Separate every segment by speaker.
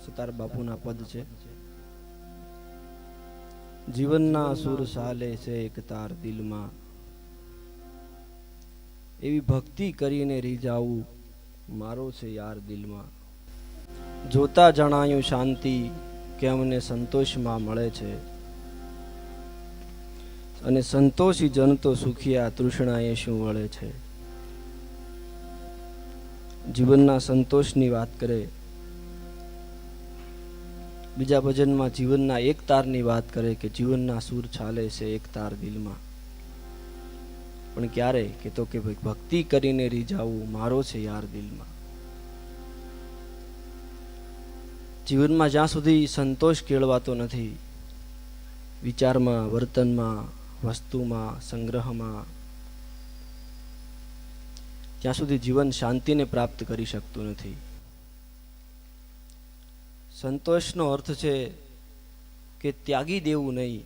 Speaker 1: સતાર બાપુના પદ છે. જીવનના સુર સાલે છે એક તાર દિલમાં, એવી ભક્તિ કરીને રીઝાવું મારો છે યાર દિલમાં. જોતા જણાયું શાંતિ કે અમને સંતોષમાં મળે છે, અને સંતોષી જન તો સુખિયા તૃષ્ણાએ શું વળે છે. જીવનના સંતોષની વાત કરે, બીજા ભજનમાં જીવનના એક તારની વાત કરે કે જીવનના સૂર ચાલે છે એક તાર દિલમાં. પણ ક્યારે કે તો કે ભાઈ ભક્તિ કરીને રીઝાવું મારો છે યાર દિલમાં. જીવનમાં જ્યાં સુધી સંતોષ કેળવાતો નથી, વિચારમાં, વર્તનમાં, વસ્તુમાં, સંગ્રહમાં, ત્યાં સુધી જીવન શાંતિને પ્રાપ્ત કરી શકતું નથી. સંતોષનો અર્થ છે કે ત્યાગી દેવું નહીં,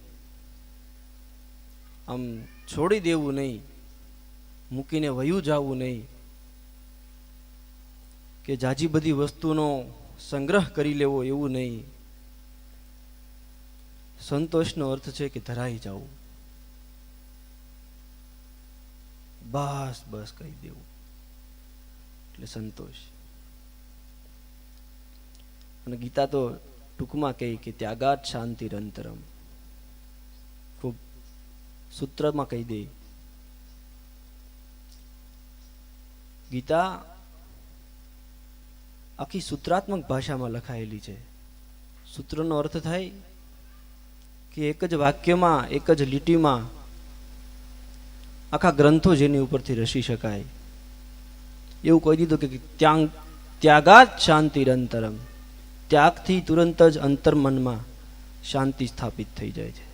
Speaker 1: આમ છોડી દેવું નહીં, મૂકીને વયું જવું નહીં, કે જાજી બધી વસ્તુનો સંગ્રહ કરી લેવો એવું નહીં. સંતોષનો અર્થ છે કે ધરાઈ જવું, બસ બસ કહી દેવું એટલે સંતોષ. અને ગીતા તો ટૂંકમાં કહે કે ત્યાગાત શાંતિરંતરમ, ખૂબ સૂત્રમાં કહી દે. ગીતા આખી સૂત્રાત્મક ભાષામાં લખાયેલી છે. સૂત્રનો અર્થ થાય કે એક જ વાક્યમાં, એક જ લીટીમાં આખા ગ્રંથો જેની ઉપરથી રચી શકાય એવું કહી દીધું કે ત્યાગાત શાંતિરંતરમ, ત્યાગથી તુરંત જ અંતર્મનમાં શાંતિ સ્થાપિત થઈ જાય છે.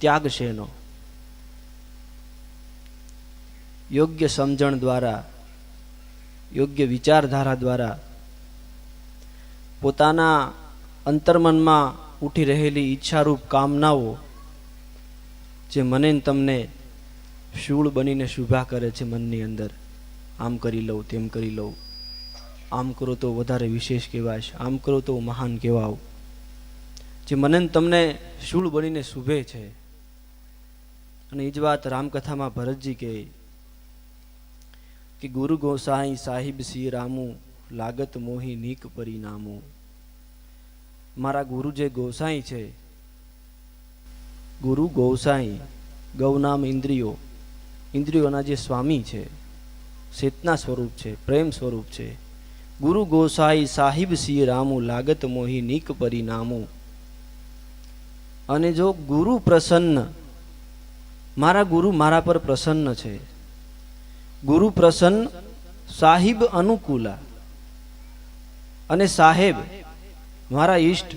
Speaker 1: ત્યાગ શેનો? યોગ્ય સમજણ દ્વારા, યોગ્ય વિચારધારા દ્વારા પોતાના અંતર્મનમાં ઉઠી રહેલી ઈચ્છારૂપ કામનાઓ જે મને તમને શૂળ બનીને શુભા કરે છે મનની અંદર, આમ કરી લઉં, તેમ કરી લઉં, આમ કરો તો વધારે વિશેષ કહેવાશ, આમ કરો તો મહાન કહેવાવ, જે મને તમને શૂળ બનીને શુભે છે. અને એ જ વાત રામકથામાં ભરતજી કહે કે ગુરુ ગોસાઈ સાહિબ સિંહ રામુ લાગત મોહી નીક પરિણામું. મારા ગુરુ જે ગોસાઈ છે, ગુરુ ગોસાઈ, ગૌનામ ઇન્દ્રિયો, ઇન્દ્રિયોના જે સ્વામી છે, ચેતના સ્વરૂપ છે, પ્રેમ સ્વરૂપ છે. ગુરુ ગોસાઈ સાહિબ સિંહ રામુ લાગત મોહી નીક પરિણામું. અને જો ગુરુ પ્રસન્ન, મારા ગુરુ મારા પર પ્રસન્ન છે, ગુરુ પ્રસન્ન, સાહિબ અનુકૂલા, અને સાહેબ મારા ઈષ્ટ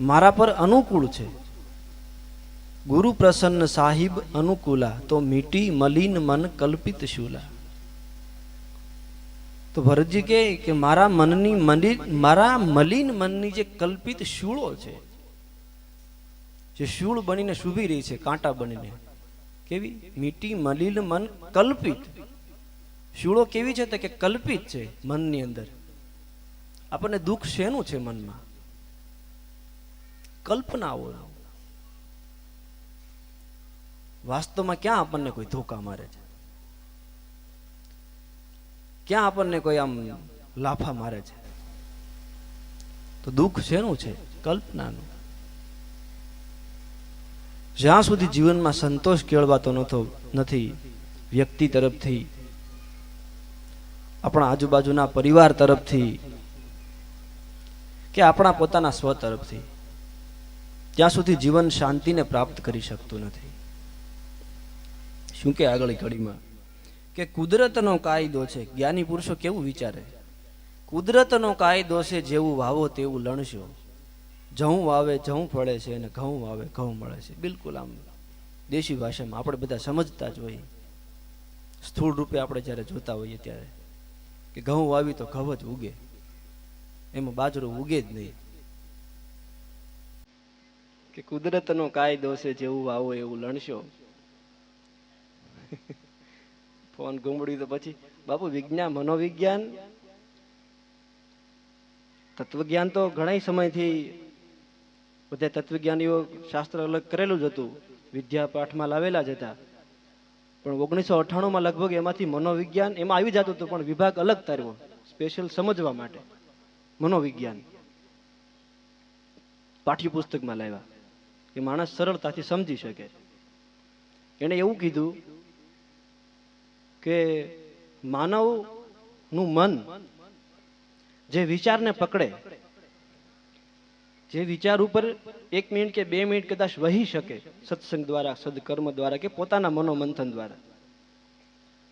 Speaker 1: મારા પર અનુકૂળ છે. ગુરુ પ્રસન્ન સાહિબ અનુકૂલા, તો મીટી મલિન મન કલ્પિત શૂલા. તો ભરતજી કહે કે મારા મલિન મનની જે કલ્પિત શૂળો છે, જે શૂળ બનીને શુભી રહી છે, કાંટા બનીને, કેવી મીટી મલિન મન કલ્પિત. શૂળો કેવી છે? તો કે કલ્પિત છે મનની અંદર. આપણને દુઃખ શેનું છે મનમાં? કલ્પનાઓ. વાસ્તવમાં ક્યાં આપણને કોઈ ધોકા મારે છે? ક્યાં આપણને કોઈ આમ લાફા મારે છે? તો દુઃખ શેનું છે? કલ્પનાનું. જ્યાં સુધી જીવનમાં સંતોષ કેળવાતો નથી, વ્યક્તિ તરફથી, આપણા આજુબાજુના પરિવાર તરફથી, કે આપણા પોતાના સ્વ તરફથી, ત્યાં સુધી જીવન શાંતિને પ્રાપ્ત કરી શકતું નથી. શું કે આગળ કડીમાં કે કુદરતનો કાયદો છે. જ્ઞાની પુરુષો કેવું વિચારે? કુદરતનો કાયદો છે, જેવું વાવો તેવું લણશો. જવું વાવે જવું ફળે છે, અને ઘઉં વાવે ઘઉં મળે છે. બિલકુલ આમ દેશી ભાષામાં આપણે બધા સમજતા જ હોઈએ. સ્થૂળ રૂપે આપણે જ્યારે જોતા હોઈએ ત્યારે કે ઘઉં વાવી તો ઘઉં જ ઉગે, એમાં બાજરો ઉગે જ નહીં. કે કુદરતનો કાયદો છે, જેવું વાવો એવું લણશો. ફોન ગુમડ્યું તો પછી બાપુ વિજ્ઞાન, મનોવિજ્ઞાન તત્વજ્ઞાન તો ઘણા સમયથી બધા તત્વજ્ઞાનીઓ શાસ્ત્ર અલગ કરેલું જ હતું, વિદ્યા પાઠમાં લાવેલા જ હતા, પણ 1998માં લગભગ એમાંથી મનોવિજ્ઞાન એમાં આવી જતું હતું, પણ વિભાગ અલગ તાર્યો સ્પેશિયલ સમજવા માટે. મનોવિજ્ઞાન પાઠ્યપુસ્તકમાં લાવ્યા કે માણસ સરળતાથી સમજી શકે. એણે એવું કીધું કે માનવનું મન જે વિચારને પકડે, જે વિચાર ઉપર 1 મિનિટ કે 2 મિનિટ કદાચ વહી શકે સત્સંગ દ્વારા, સદકર્મ દ્વારા કે પોતાના મનોમંથન દ્વારા,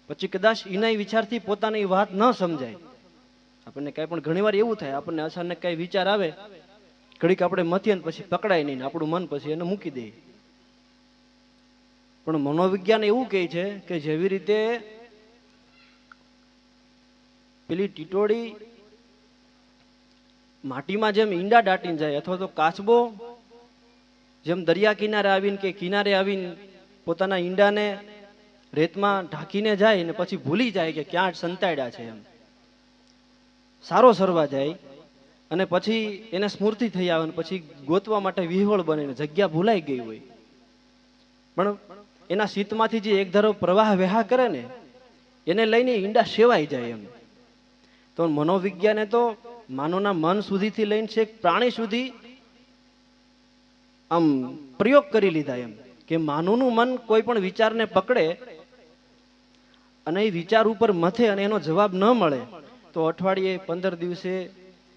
Speaker 1: પછી કદાચ એના વિચારથી પોતાની વાત ન સમજાય. આપણને કઈ પણ ઘણી વાર એવું થાય, આપણને અચાનક કઈ વિચાર આવે, ઘડીક આપણે મથીએ ને પછી પકડાય નહીં, આપણું મન પછી એને મૂકી દે. પણ મનોવિજ્ઞાન એવું કહે છે કે જેવી રીતે પેલી ટીટોળી માટીમાં જેમ ઈંડા દાટીને જાય, અથવા તો કાચબો જેમ દરિયા કિનારે આવીને કે કિનારે આવીને પોતાના ઈંડાને રેતમાં ઢાંકીને જાય ને પછી ભૂલી જાય કે ક્યાં સંતાડ્યા છે, એમ સારો સરવા જાય અને પછી એને સ્મૃતિ થઈ આવે ને પછી ગોતવા માટે વિહવળ બને, જગ્યા ભૂલાઈ ગઈ હોય, પણ એના શીતમાંથી જે એક ધારો પ્રવાહ વહા કરે ને એને લઈને ઈંડા સેવાઈ જાય. એમ તો મનોવિજ્ઞાને તો માનવના મન સુધીથી લઈને છે પ્રાણી સુધી આમ પ્રયોગ કરી લીધા, એમ કે માનવનું મન કોઈ પણ વિચારને પકડે અને એ વિચાર ઉપર મથે અને એનો જવાબ ન મળે તો અઠવાડિયે, 15 દિવસે,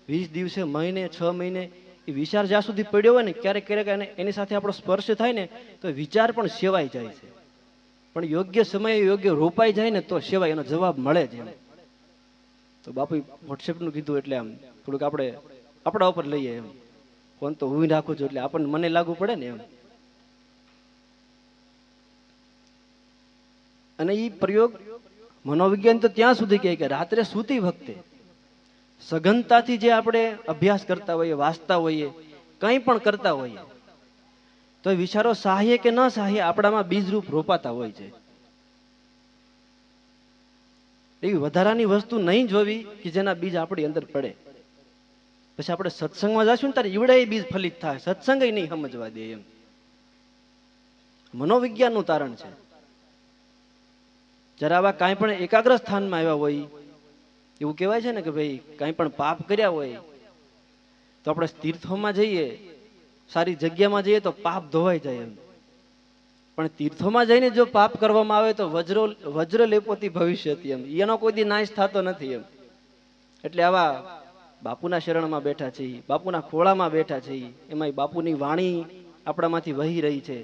Speaker 1: 20 દિવસે, મહિને, 6 મહિને એ વિચાર જ્યાં સુધી પડ્યો હોય ને, ક્યારેક ક્યારેક એની સાથે આપણો સ્પર્શ થાય ને તો વિચાર પણ સેવાઈ જાય છે, પણ યોગ્ય સમયે યોગ્ય રોપાઈ જાય ને તો સેવાય, એનો જવાબ મળે છે. એમ તો બાપુ વોટ્સએપનું કીધું એટલે આમ થોડુંક આપણે આપણા ઉપર લઈએ, એમ ફોન તો હું રાખું છું એટલે આપણને મને લાગુ પડે ને એમ. અને એ પ્રયોગ મનોવિજ્ઞાન તો ત્યાં સુધી કહે કે રાત્રે સૂતી વખતે સઘનતાથી જે આપણે અભ્યાસ કરતા હોઈએ, વાંચતા હોઈએ, કંઈ પણ કરતા હોઈએ તો વિચારો સહાય કે ન સહાય આપણામાં બીજરૂપ રોપાતા હોય છે. એવી વધારાની વસ્તુ નહીં જોવી કે જેના બીજ આપણી અંદર પડે. પછી આપણે સત્સંગમાં જશું ને ત્યારે ઈવડે બીજ ફલિત થાય, સત્સંગ નહીં સમજવા દે. એમ મનોવિજ્ઞાનનું તારણ છે. જરા આવા કાંઈ પણ એકાગ્ર સ્થાનમાં આવ્યા હોય, એવું કહેવાય છે ને કે ભાઈ કાંઈ પણ પાપ કર્યા હોય તો આપણે તીર્થોમાં જઈએ, સારી જગ્યામાં જઈએ તો પાપ ધોવાઈ જાય. એમ પણ તીર્થોમાં જઈને જો પાપ કરવામાં આવે તો વજ્ર લેપોતી ભવિષ્યથી, એમ એનો કોઈ દી નાશ થતો નથી. એમ એટલે આવા બાપુના શરણમાં બેઠા છીએ, બાપુના ખોળામાં બેઠા છીએ, એમાં બાપુની વાણી આપણામાંથી વહી રહી છે,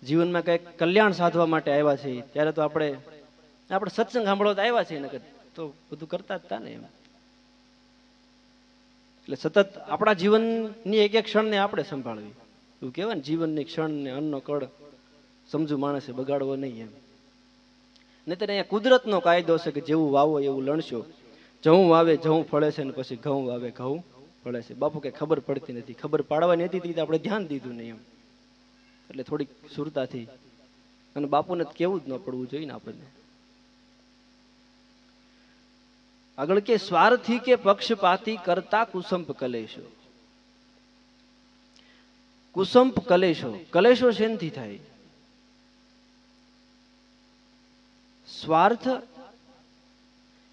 Speaker 1: જીવનમાં કંઈક કલ્યાણ સાધવા માટે આવ્યા છે, ત્યારે તો આપણે સત્સંગ સાંભળવા તો આવ્યા છીએ, નકર તો બધું કરતા જ હતા ને. એમ એટલે સતત આપણા જીવનની એક એક ક્ષણને આપણે સંભાળવી. એવું કહેવાય ને, જીવનની ક્ષણને અન્નનો કળ સમજુ માણસે બગાડવો નહીં. એમ નહીતર અહીંયા કુદરતનો કાયદો છે કે જેવું વાવો એવું લણશો. જવું વાવે જવું ફળે છે ને પછી ઘઉં વાવે ઘઉં ફળે છે. બાપુ કે ખબર પડતી નથી, ખબર પાડવાની હતી તો આપણે ધ્યાન દીધું નહીં. એમ એટલે થોડીક સુરતાથી અને બાપુને કેવું જ ન પડવું જોઈએ ને આપણને. આગળ કે સ્વાર્થી કે પક્ષપાતી કરતા કુસંપ કલેશો. કુસંપ કલેશો, કલેશો શેનથી થાય? સ્વાર્થ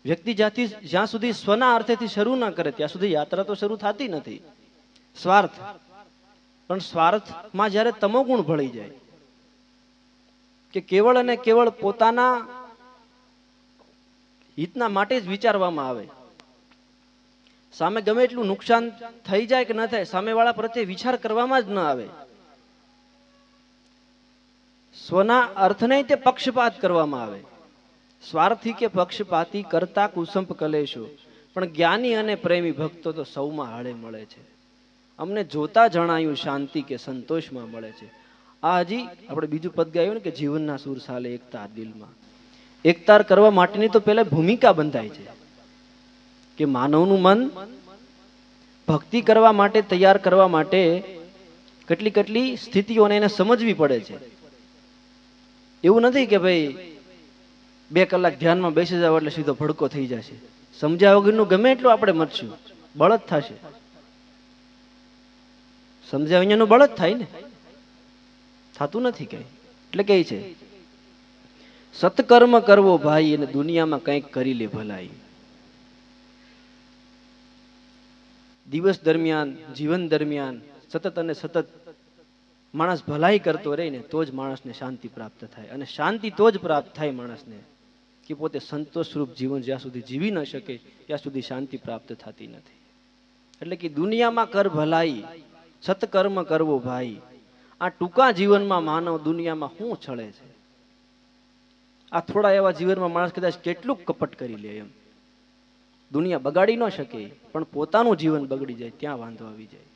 Speaker 1: વ્યક્તિ જાતિ જ્યાં સુધી સ્વના અર્થેથી શરૂ ના કરે ત્યાં સુધી યાત્રા તો શરૂ થતી નથી. સ્વાર્થ, પણ સ્વાર્થમાં જ્યારે તમોગુણ ભળી જાય કે કેવળ અને કેવળ પોતાના હિતના માટે જ વિચારવામાં આવે, સામે ગમે એટલું નુકસાન થઈ જાય કે ન થાય, સામેવાળા પ્રત્યે વિચાર કરવામાં જ ન આવે, સ્વના અર્થને તે પક્ષપાત કરવામાં આવે. સ્વાર્થી કે પક્ષપાતી કરતા કુસંપ કલેશો. પણ જ્ઞાની અને પ્રેમી ભક્તો તો સૌમાં હાળે મળે છે. અમને જોતા જણાયું શાંતિ કે સંતોષમાં મળે છે. આ હજી આપણે બીજું પદ ગાયું ને કે જીવનના સુર સાલે એકતાર દિલમાં. એકતાર કરવા માટેની તો પહેલા ભૂમિકા બંધાય છે કે માનવનું મન ભક્તિ કરવા માટે તૈયાર કરવા માટે કેટલી કેટલી સ્થિતિઓને એને સમજવી પડે છે. એવું નથી કે ભાઈ 2 કલાક ધ્યાનમાં બેસી જાવ એટલે સીધો ભડકો થઈ જશે. સમજ્યા વગરનું ગમે એટલું આપણે મરશું બળદ થશે. સમજ્યા? અહીંયાનું બળદ થાય ને, થતું નથી કઈ. એટલે કે છે સત્કર્મ કરવો ભાઈ અને દુનિયામાં કંઈક કરી લે ભલાઈ. દિવસ દરમિયાન, જીવન દરમિયાન સતત અને સતત માણસ ભલાઈ કરતો રહે ને તો જ માણસને શાંતિ પ્રાપ્ત થાય. અને શાંતિ તો જ પ્રાપ્ત થાય માણસને કે પોતે સંતોષરૂપ જીવન જ્યાં સુધી જીવી ન શકે ત્યાં સુધી શાંતિ પ્રાપ્ત થતી નથી. એટલે કે દુનિયામાં કર ભલાઈ, સત્કર્મ કરવો ભાઈ. આ ટૂંકા જીવનમાં માનવ દુનિયામાં શું છળે છે? આ થોડા એવા જીવનમાં માણસ કદાચ કેટલું કપટ કરી લે એમ. દુનિયા બગાડી ન શકે પણ પોતાનું જીવન બગડી જાય ત્યાં વાંધો આવી જાય.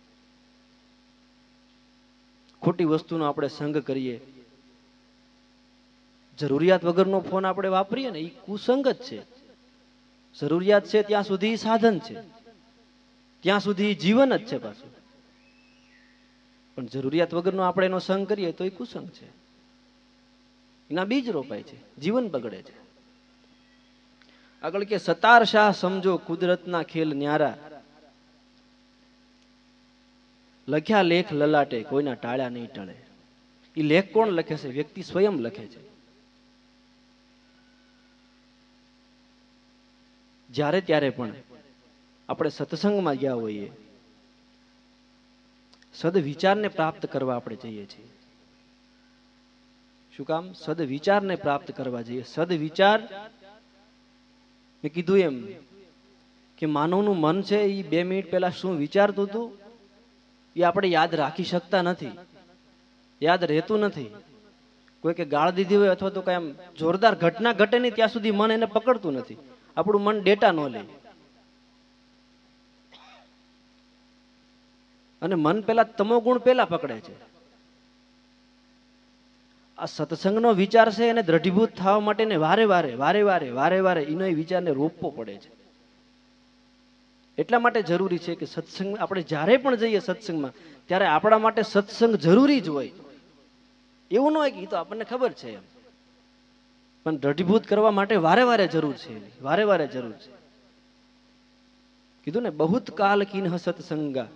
Speaker 1: ખોટી વસ્તુનો આપણે સંગ કરીએ, જરૂરિયાત વગરનો ફોન આપણે વાપરીએ ને એ કુસંગ જ છે. જરૂરિયાત છે ત્યાં સુધી સાધન છે, ત્યાં સુધી જીવન જ છે પાછું. પણ જરૂરિયાત વગરનો આપણે એનો સંગ કરીએ તો એ કુસંગ છે, એના બીજ રોપાય છે, જીવન બગડે છે. આગળ કે સતાર શાહ સમજો કુદરતના ખેલ ન્યારા, લખ્યા લેખ લલાટે કોઈના ટાળ્યા નહીં ટળે. એ લેખ કોણ લખે છે? વ્યક્તિ સ્વયં લખે છે. જ્યારે ત્યારે પણ આપણે સત્સંગમાં ગયા હોઈએ, સદવિચારને પ્રાપ્ત કરવા આપણે જઈએ છીએ. શું કામ? સદવિચારને પ્રાપ્ત કરવા જઈએ. સદવિચાર મેં કીધું એમ કે માનવનું મન છે એ 2 મિનિટ પહેલા શું વિચારતું હતું એ આપણે યાદ રાખી શકતા નથી, યાદ રહેતું નથી. કોઈ કે ગાળ દીધી હોય અથવા તો કઈ આમ જોરદાર ઘટના ઘટે નહીં ત્યાં સુધી મન એને પકડતું નથી. આપણું મન ડેટા ન લે. અને મન પેલા તમો ગુણ પેલા પકડે છે. આ સત્સંગનો વિચાર છે એને દ્રઢીભૂત થવા માટે ને વારે વારે એનો વિચારને રોપવો પડે છે. એટલા માટે જરૂરી છે કે સત્સંગ આપણે જ્યારે પણ જઈએ સત્સંગમાં ત્યારે આપણા માટે સત્સંગ જરૂરી જ હોય. એવું ન હોય કે એ તો આપણને ખબર છે એમ, પણ દ્રઢીભૂત કરવા માટે વારે જરૂર છે, વારે જરૂર છે. કીધું ને બહુત કાલ કિન્હ સત્સંગા,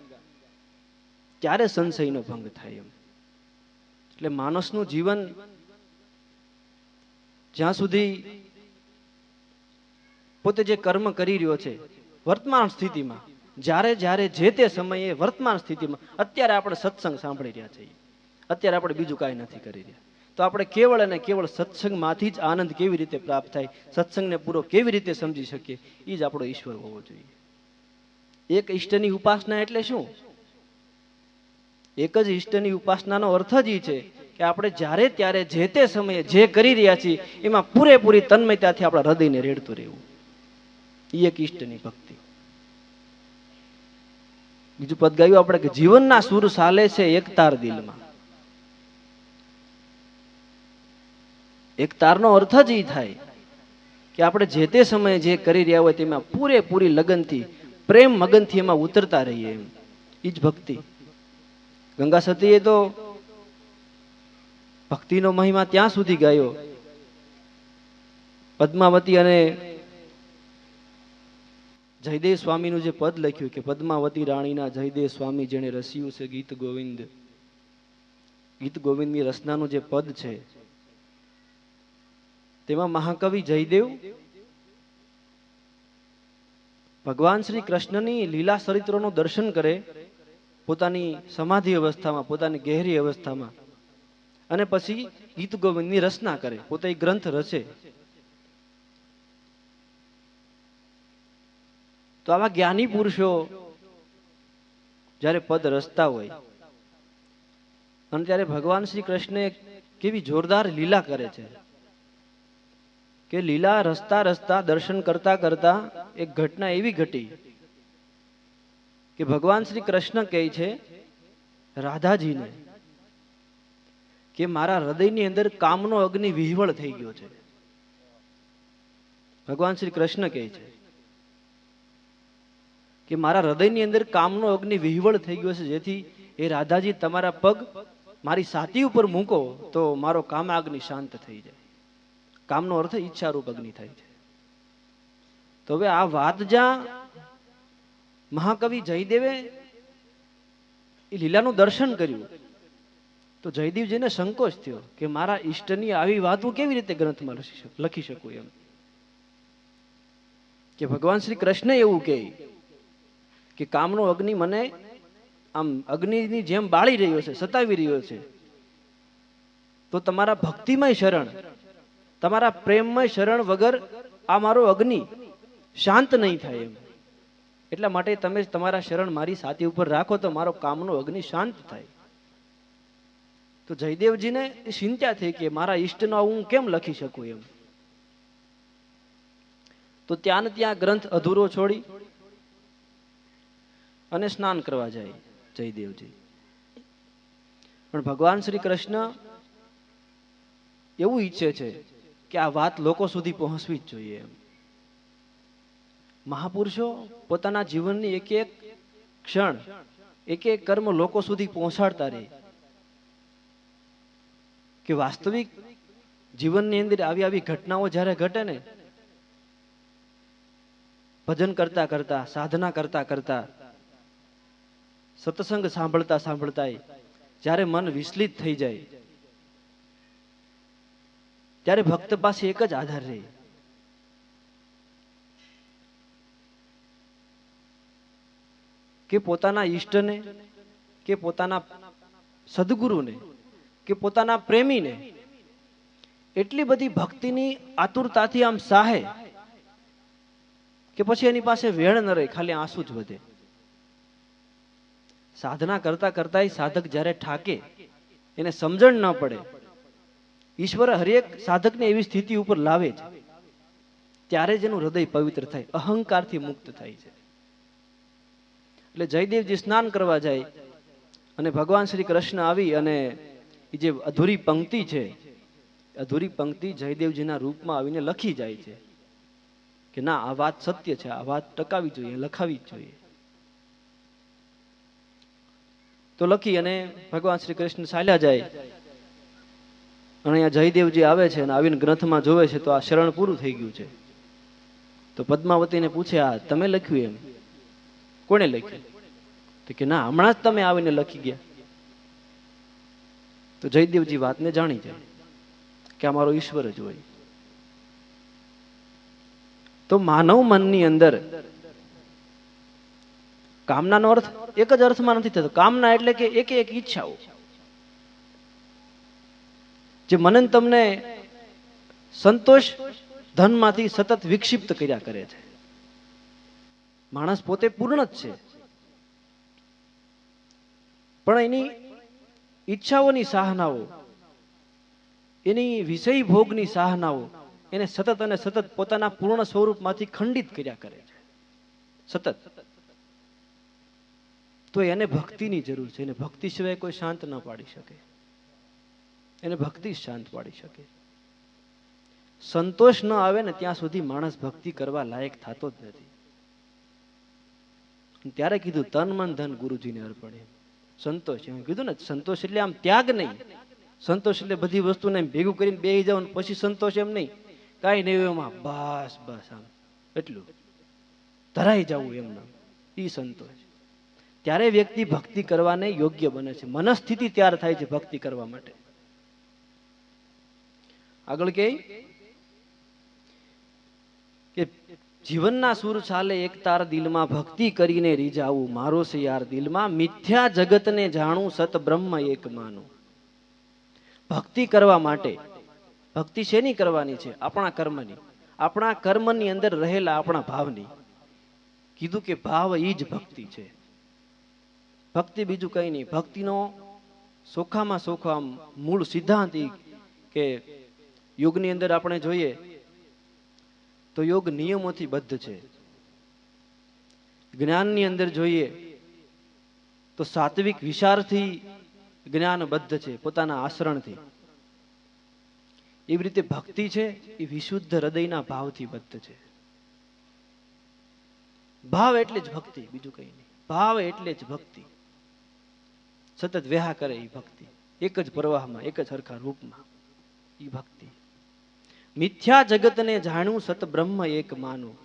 Speaker 1: ત્યારે સંશયનો ભંગ થાય એમ. એટલે માણસનું જીવન જ્યાં સુધી પોતે જે કર્મ કરી રહ્યો છે વર્તમાન સ્થિતિમાં, જ્યારે જે તે સમયે વર્તમાન સ્થિતિમાં, અત્યારે આપણે સત્સંગ સાંભળી રહ્યા છીએ, અત્યારે આપણે બીજું કાંઈ નથી કરી રહ્યા, તો આપણે કેવળ અને કેવળ સત્સંગમાંથી જ આનંદ કેવી રીતે પ્રાપ્ત થાય, સત્સંગને પૂરો કેવી રીતે સમજી શકીએ, એ જ આપણો ઈશ્વર હોવો જોઈએ. એક ઈષ્ટની ઉપાસના એટલે શું? એક જ ઈષ્ટની ઉપાસનાનો અર્થ જ એ છે કે આપણે જ્યારે ત્યારે જે તે સમયે જે કરી રહ્યા છીએ એમાં પૂરેપૂરી તન્મયતાથી આપણા હૃદયને રેડતું રહેવું. એ એક ઈષ્ટની ભક્તિ. બીજું પદ ગાયું આપણે કે જીવનના સુર સાલે છે એક તાર દિલમાં. એક તારનો અર્થ જ એ થાય કે આપણે જે તે સમયે જે કરી રહ્યા હોય તેમાં પૂરેપૂરી લગનથી, પ્રેમ મગનથી એમાં ઉતરતા રહીએ એમ. એ જ ભક્તિ. ગંગા સતીએ તો ભક્તિનો મહિમા ત્યાં સુધી ગાયો, પદ્માવતી અને જયદેવ સ્વામીનું જે પદ લખ્યું કે પદ્માવતી રાણીના જયદેવ સ્વામી જેણે રસ્યું છે ગીત ગોવિંદ. ગીત ગોવિંદની રચનાનું જે પદ છે તેમાં મહાકવિ જયદેવ ભગવાન શ્રી કૃષ્ણની લીલા ચરિત્રોનું દર્શન કરે પોતાની સમાધિ અવસ્થામાં, પોતાની ગહેરી અવસ્થામાં, અને પછી ગીત ગોવિંદની રચના કરે, પોતે ગ્રંથ રચે. તો આવા જ્ઞાની પુરુષો જ્યારે પદ રચતા હોય અને ત્યારે ભગવાન શ્રી કૃષ્ણ કેવી જોરદાર લીલા કરે છે કે લીલા રચતા દર્શન કરતા એક ઘટના એવી ઘટી કે ભગવાન શ્રી કૃષ્ણ કહે છે રાધાજીને કે મારા હૃદયની અંદર કામનો અગ્નિ વિહવળ થઈ ગયો છે. ભગવાન શ્રી કૃષ્ણ કહે છે કે મારા હૃદયની અંદર કામનો અગ્નિ વિહવળ થઈ ગયો છે, જેથી એ રાધાજી તમારા પગ મારી છાતી ઉપર મૂકો તો મારો કામાગ્નિ શાંત થઈ જાય. કામનો અર્થ ઈચ્છારૂપ અગ્નિ થાય છે. તો હવે આ વાત જ્યાં મહાકવિ જયદેવે એ લીલાનું દર્શન કર્યું તો જયદેવજીને સંકોચ થયો કે મારા ઈષ્ટની આવી વાત હું કેવી રીતે ગ્રંથમાં લખી શકું એમ. કે ભગવાન શ્રી કૃષ્ણ એવું કહે કે કામનો અગ્નિ મને આમ અગ્નિની જેમ બાળી રહ્યો છે, સતાવી રહ્યો છે, તો તમારા ભક્તિમય શરણ, તમારા પ્રેમમય શરણ વગર આ મારો અગ્નિ શાંત નહીં થાય એમ. એટલા માટે તમે તમારા શરણ મારી છાતી ઉપર રાખો તો મારો કામનો અગ્નિ શાંત થાય. તો જયદેવજીને ચિંતા થઈ કે મારા ઈષ્ટનો હું કેમ લખી શકું એમ. તો ત્યાં ને ત્યાં ગ્રંથ અધૂરો છોડી અને સ્નાન કરવા જાય જયદેવજી. પણ ભગવાન શ્રી કૃષ્ણ એવું ઈચ્છે છે કે આ વાત લોકો સુધી પહોંચવી જ જોઈએ એમ. મહાપુરુષો પોતાના જીવનની એક એક ક્ષણ, એક એક કર્મ લોકો સુધી પહોંચાડતા રહે કે વાસ્તવિક જીવનની અંદર આવી આવી ઘટનાઓ જ્યારે ઘટે ને, ભજન કરતા કરતા, સાધના કરતા કરતા, સત્સંગ સાંભળતા સાંભળતા જ્યારે મન વિચલિત થઈ જાય ત્યારે ભક્ત પાસે એક જ આધાર રહે કે પોતાના ઈષ્ટને, કે પોતાના સદગુરુને, કે પોતાના પ્રેમીને એટલી બધી ભક્તિની આતુરતાથી આમ સાહે કે પછી એની પાસે વેણ ન રહે, ખાલી આંસુ જ વધે. સાધના કરતા કરતા સાધક જ્યારે ઠાકે, એને સમજણ ન પડે, ઈશ્વર હરેક સાધકને એવી સ્થિતિ ઉપર લાવે છે ત્યારે જ એનું હૃદય પવિત્ર થાય, અહંકારથી મુક્ત થાય છે. એટલે જયદેવજી સ્નાન કરવા જાય અને ભગવાન શ્રી કૃષ્ણ આવી અને એ જે અધૂરી પંક્તિ છે, અધૂરી પંક્તિ જયદેવજીના રૂપમાં આવીને લખી જાય છે કે ના, આ વાત સત્ય છે, આ વાત ટકાવી જોઈએ, લખાવી જ જોઈએ. તો લખી અને ભગવાન શ્રી કૃષ્ણ ચાલ્યા જાય. અને અહીંયા જયદેવજી આવે છે અને આવીને ગ્રંથમાં જોવે છે તો આ શરણ પૂરું થઈ ગયું છે. તો પદ્માવતીને પૂછે, આ તમે લખ્યું એમ? કોને લખ્યું? તો કે ના, હમણાં જ તમે આવીને લખી ગયા. તો જયદેવજી વાતને જાણી જાય કે આ મારો ઈશ્વર જ હોય. તો માનવ મનની અંદર કામનાનો અર્થ એક જ અર્થમાં નથી થતો. કામના એટલે કે એક એક ઈચ્છાઓ જે મને તમને સંતોષ ધનમાંથી સતત વિક્ષિપ્ત કર્યા કરે છે. માણસ પોતે પૂર્ણ જ છે, પણ એની ઈચ્છાઓની સાહનાઓ, એની વિષય ભોગની સાહનાઓ એને સતત અને સતત પોતાના પૂર્ણ સ્વરૂપમાંથી ખંડિત કર્યા કરે છે સતત. તો એને ભક્તિની જરૂર છે. એને ભક્તિ સિવાય કોઈ શાંત ન પાડી શકે. એને ભક્તિ શાંત પાડી શકે. સંતોષ ન આવે ને ત્યાં સુધી માણસ ભક્તિ કરવા લાયક થતો જ નથી. ત્યારે કીધું તન મન ધન ગુરુજીને અર્પણ. સંતોષ એમ કીધું ને, સંતોષ એટલે આમ ત્યાગ નહીં. સંતોષ એટલે બધી વસ્તુને ભેગું કરીને બેસી જાવ પછી સંતોષ, એમ નહીં. કાંઈ નહીં એમાં બસ બસ આમ એટલું ધરાઈ જવું એમના, ઈ સંતોષ. ત્યારે વ્યક્તિ ભક્તિ કરવાને યોગ્ય બને છે. મનસ્થિતિ તૈયાર થાય છે ભક્તિ કરવા માટે. આગળ કે જીવનના સુર ચાલે એક તાર દિલમાં, ભક્તિ કરીને રીઝાવું મારો છે યાર દિલમાં, મિથ્યા જગતને જાણું સત બ્રહ્મ એક માનું. ભક્તિ કરવા માટે, ભક્તિ શેની કરવાની છે? આપણા કર્મની. આપણા કર્મની અંદર રહેલા આપણા ભાવની. કીધું કે ભાવ ઈ જ ભક્તિ છે. ભક્તિ બીજું કઈ નહીં. ભક્તિનો સોખામાં સોખા મૂળ સિદ્ધાંત કે યોગની અંદર આપણે જોઈએ તો યોગ નિયમોથી બદ્ધ છે. જ્ઞાનની અંદર જોઈએ તો સાત્વિક વિચારથી જ્ઞાનબદ્ધ છે, પોતાના આચરણથી. એવી રીતે ભક્તિ છે એ વિશુદ્ધ હૃદયના ભાવથી બદ્ધ છે. ભાવ એટલે જ ભક્તિ, બીજું કઈ નહીં. ભાવ એટલે જ ભક્તિ. સતત વેહા કરે એ ભક્તિ, એક જ પ્રવાહમાં, એક જ હરખા રૂપમાં, એ ભક્તિ. મિથ્યા જગતને જાણ્યું સત બ્રહ્મ એક માનું.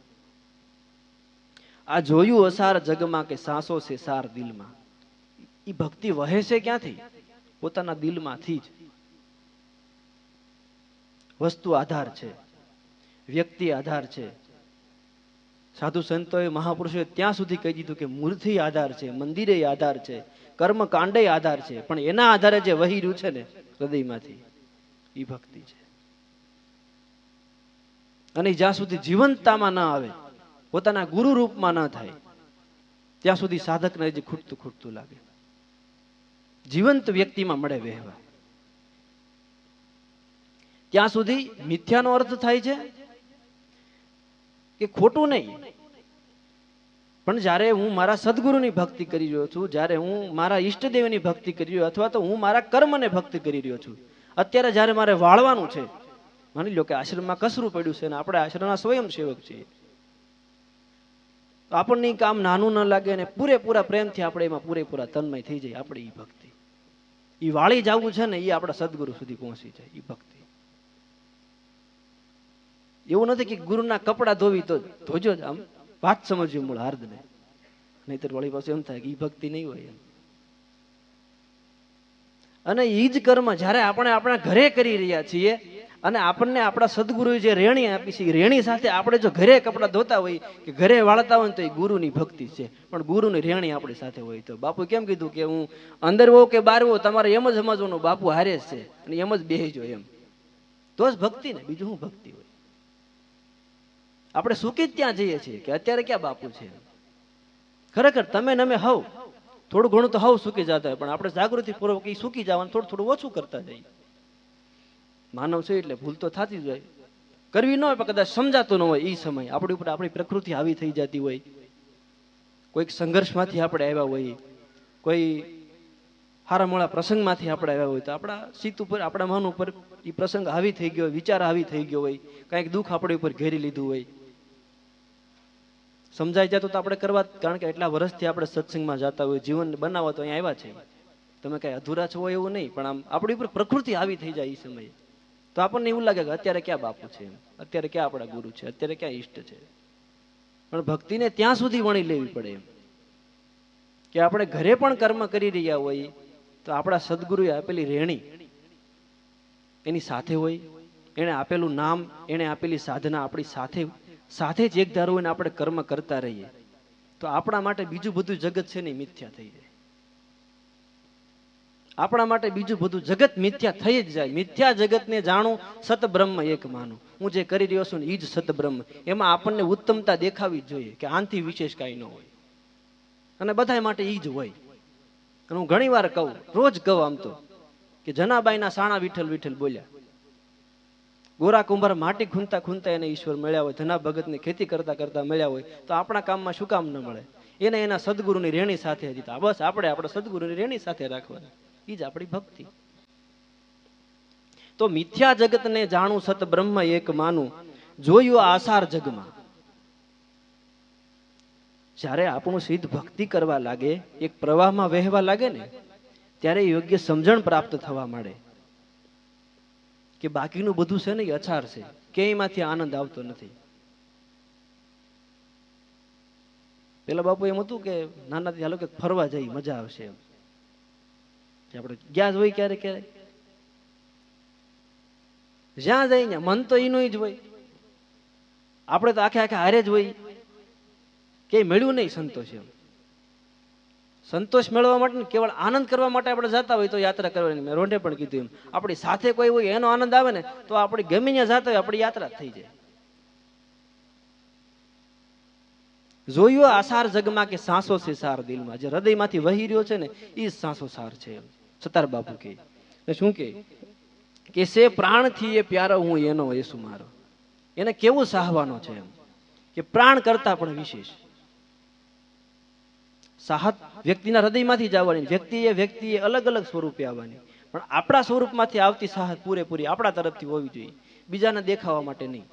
Speaker 1: આ જોયું અસાર જગમાં કે સાસો છે સાર દિલમાં. એ ભક્તિ વહે છે ક્યાંથી? પોતાના દિલમાંથી જ. વસ્તુ આધાર છે, વ્યક્તિ આધાર છે. સાધુ સંતોએ મહાપુરુષોએ ત્યાં સુધી કહી દીધું કે મૂર્તિ આધાર છે, મંદિરે આધાર છે, કર્મ કાંડે આધાર છે, પણ એના આધારે જે વહી રહ્યું છે ને હૃદયમાંથી, એ ભક્તિ છે. અને જ્યાં સુધી જીવંતતામાં ન આવે, પોતાના ગુરુ રૂપમાં ન થાય, ત્યાં સુધી સાધકને જે ખૂટતું ખૂટતું લાગે. જીવંત વ્યક્તિમાં મળે વહેવા, ત્યાં સુધી મિથ્યાનો અર્થ થાય છે કે ખોટું નહીં. પણ જ્યારે હું મારા સદગુરુની ભક્તિ કરી રહ્યો છું, જ્યારે હું મારા ઈષ્ટદેવની ભક્તિ કરી રહ્યો, અથવા તો હું મારા કર્મને ભક્તિ કરી રહ્યો છું, અત્યારે જ્યારે મારે વાળવાનું છે, માની લો કે આશ્રમમાં કસરું પડ્યું છે ને આપણે આશ્રમના સ્વયંસેવક છીએ, તો આપણને કામ નાનું ન લાગે અને પૂરેપૂરા પ્રેમથી આપણે એમાં પૂરેપૂરા તન્મય થઈ જાય. આપણે એ ભક્તિ, એ વાળી જવું છે ને, એ આપણા સદગુરુ સુધી પહોંચી જાય એ ભક્તિ. એવું નથી કે ગુરુના કપડા ધોવી તો ધોજો જ, આમ વાત સમજવી મૂળ હાર્દને, નહીતર વળી પાસે એમ થાય કે એ ભક્તિ નહીં હોય એમ. અને એ જ કર્મ જ્યારે આપણે આપણા ઘરે કરી રહ્યા છીએ અને આપણને આપણા સદગુરુએ જે રેણી આપી છે, રેણી સાથે આપણે જો ઘરે કપડા ધોતા હોય કે ઘરે વાળતા હોય તો એ ગુરુની ભક્તિ છે. પણ ગુરુની રેણી આપણી સાથે હોય તો બાપુ કેમ કીધું કે હું અંદર હોઉં કે બહાર હોઉં, તમારે એમ જ સમજવાનું બાપુ હારે જ છે અને એમ જ બેસજો એમ, તો જ ભક્તિ ને, બીજું શું ભક્તિ હોય? આપણે સુકી જ ત્યાં જઈએ છીએ કે અત્યારે ક્યાં બાપુ છે. ખરેખર તમે નમે હવ થોડું ઘણું તો હવ સુકી જતા હોય, પણ આપણે જાગૃતિ પૂર્વક એ સુકી જવાનું થોડું થોડું ઓછું કરતા જઈએ. માનવ છે એટલે ભૂલ તો થતી જ હોય, કરવી ન હોય, પણ કદાચ સમજાતું ન હોય એ સમય આપણી ઉપર આપણી પ્રકૃતિ આવી થઈ જતી હોય, કોઈક સંઘર્ષમાંથી આપણે આવ્યા હોય, કોઈ હારા મોળા પ્રસંગમાંથી આપણે આવ્યા હોય, તો આપણા ચિત્ત ઉપર, આપણા મન ઉપર એ પ્રસંગ હાવી થઈ ગયો, વિચાર હાવી થઈ ગયો હોય, કંઈક દુઃખ આપણી ઉપર ઘેરી લીધું હોય, સમજાઈ જતું તો આપણે કરવા, કારણ કે એટલા વર્ષથી આપણે સત્સંગમાં જતા હોય, જીવન બનાવવા તો અહીંયા આવ્યા છે, તમે કઈ અધૂરા છો એવું નહીં, પણ આમ આપણી ઉપર પ્રકૃતિ આવી થઈ જાય એ સમયે, તો આપણને એવું લાગે કે અત્યારે ક્યાં બાપુ છે, અત્યારે ક્યાં આપણા ગુરુ છે, અત્યારે ક્યાં ઈષ્ટ છે. પણ ભક્તિને ત્યાં સુધી વણી લેવી પડે એમ કે આપણે ઘરે પણ કર્મ કરી રહ્યા હોય તો આપણા સદગુરુએ આપેલી રેણી એની સાથે હોય, એને આપેલું નામ, એને આપેલી સાધના આપણી સાથે સાથે જ એક ધારું હોય, આપણે કર્મ કરતા રહીએ તો આપણા માટે બીજું બધું જગત છે ને મિથ્યા થઈ જાય. આપણા માટે બીજું બધું જગત મિથ્યા થઈ જ જાય. મિથ્યા જગતને જાણું, સત બ્રહ્મ એક માનું. હું જે કરી રહ્યો છું ને એ જ સત બ્રહ્મ. એમાં આપણને ઉત્તમતા દેખાવી જ જોઈએ કે આનથી વિશેષ કાંઈ ન હોય, અને બધા માટે એ જ હોય. અને હું ઘણી વાર કહું, રોજ કહું આમ તો, કે જનાબાઈના સાણા વિઠ્ઠલ વિઠ્ઠલ બોલ્યા. ગોરા કુંભાર માટી ખૂંદતા ખૂંદતા એને ઈશ્વર મળ્યા હોય, ધના ભગતની ખેતી કરતા કરતા મળ્યા હોય, તો આપણા કામમાં શું કામ ન મળે? એને એના સદગુરુની રેણી સાથે હતી, બસ આપણે આપણા સદગુરુની રેણી સાથે રાખવાની, એ જ આપણી ભક્તિ. તો મિથ્યા જગતને જાણું, સત બ્રહ્મ એક માનું, જોયું આસાર જગમાં. જ્યારે આપણું સિદ્ધ ભક્તિ કરવા લાગે, એક પ્રવાહમાં વહેવા લાગે ને, ત્યારે યોગ્ય સમજણ પ્રાપ્ત થવા માંડે કે બાકીનું બધું છે ને એ અછાર છે, ક્યાંયમાંથી આનંદ આવતો નથી. પેલા બાપુ એમ હતું કે નાનાથી હાલો કે ફરવા જઈ મજા આવશે એમ, આપણે ગયા જ હોય ક્યારેક ક્યારેક, જ્યાં જઈ ને મન તો એનું જ હોય, આપણે તો આખે આખે હારે જ હોય, કે મળ્યું નહીં સંતોષ. એમ સંતોષ મેળવવા માટે કેવળ આનંદ કરવા માટે આપણે જતા હોય તો યાત્રા કરવાની, મેં રોંઢે પણ કીધું એમ, આપણી સાથે કોઈ હોય એનો આનંદ આવે ને તો આપણે ગમે ત્યાં જતા હોય આપણી યાત્રા થઈ જાય. જોયું આસાર જગમાં કે સાસો છે સાર દિલમાં, જે હૃદયમાંથી વહી રહ્યો છે ને એ જ સાસો સાર છે. એમ સતાર બાપુ કે શું કે સે પ્રાણથી એ પ્યારો હું એનો યેસુ મારો. એને કેવું સાહવાનો છે એમ કે પ્રાણ કરતા પણ વિશેષ સાહત વ્યક્તિના હૃદયમાંથી જ આવવાની, વ્યક્તિએ અલગ અલગ સ્વરૂપે આવવાની, પણ આપણા સ્વરૂપમાંથી આવતી સાહત પૂરેપૂરી આપણા તરફથી હોવી જોઈએ, બીજાને દેખાવા માટે નહીં.